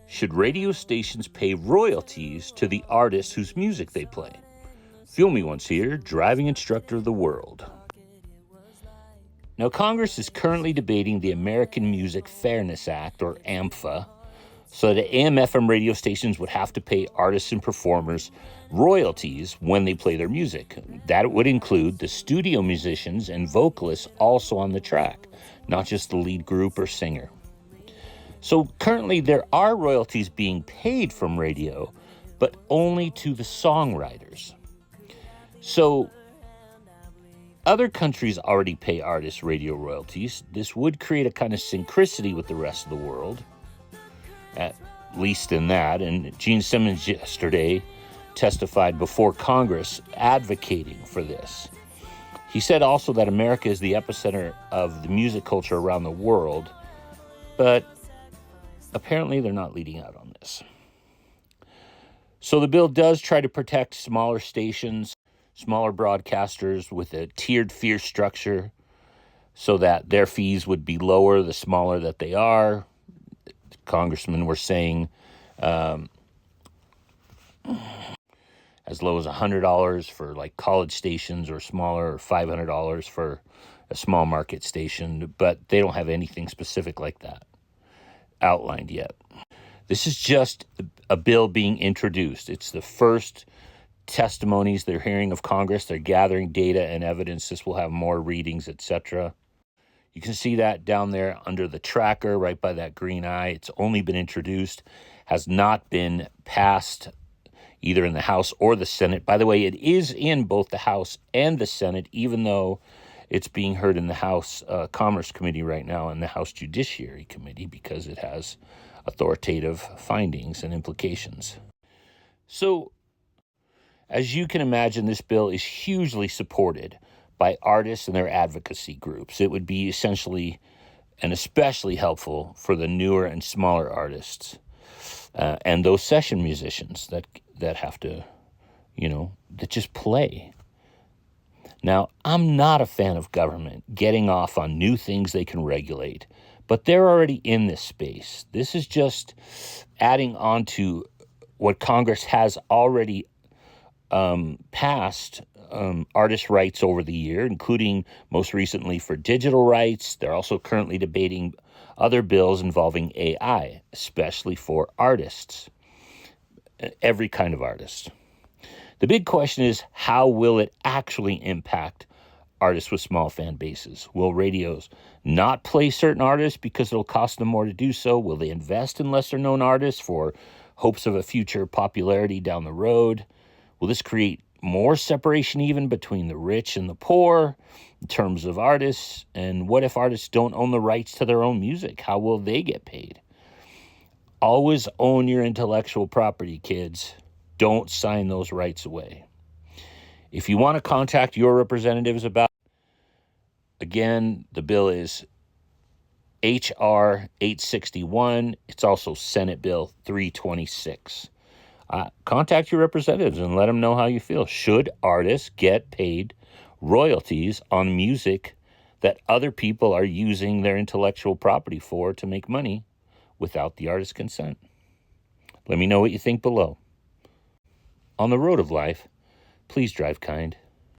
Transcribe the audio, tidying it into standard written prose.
Should radio stations pay royalties to the artists whose music they play? Fuel Me Once here, driving instructor of the world. Now, Congress is currently debating the American Music Fairness Act, or AMFA, so that AM/FM radio stations would have to pay artists and performers royalties when they play their music. That would include the studio musicians and vocalists also on the track, not just the lead group or singer. So currently there are royalties being paid from radio, but only to the songwriters. So other countries already pay artists radio royalties. This would create a kind of synchronicity with the rest of the world, at least in that. And Gene Simmons yesterday testified before Congress advocating for this. He said also that America is the epicenter of the music culture around the world, but apparently they're not leading out on this. So the bill does try to protect smaller stations, smaller broadcasters with a tiered fee structure so that their fees would be lower the smaller that they are. Congressmen were saying as low as $100 for like college stations or smaller, or $500 for a small market station, but they don't have anything specific like that outlined yet. This is just a bill being introduced. It's the first testimonies they're hearing of Congress. They're gathering data and evidence. This will have more readings, etc. You can see that down there under the tracker, right by that green eye. It's only been introduced, has not been passed either in the House or the Senate. By the way, it is in both the House and the Senate, even though it's being heard in the House Commerce Committee right now and the House Judiciary Committee because it has authoritative findings and implications. So, as you can imagine, this bill is hugely supported by artists and their advocacy groups. It would be essentially and especially helpful for the newer and smaller artists and those session musicians that have to, that just play. Now, I'm not a fan of government getting off on new things they can regulate, but they're already in this space. This is just adding on to what Congress has already passed artist rights over the year, including most recently for digital rights. They're also currently debating other bills involving AI, especially for artists, every kind of artist. The big question is, how will it actually impact artists with small fan bases? Will radios not play certain artists because it'll cost them more to do so? Will they invest in lesser-known artists for hopes of a future popularity down the road? Will this create more separation even between the rich and the poor in terms of artists? And what if artists don't own the rights to their own music? How will they get paid? Always own your intellectual property, kids. Don't sign those rights away. If you want to contact your representatives about it, again, the bill is H.R. 861. It's also Senate Bill 326. Contact your representatives and let them know how you feel. Should artists get paid royalties on music that other people are using their intellectual property for to make money without the artist's consent? Let me know what you think below. On the road of life, please drive kind.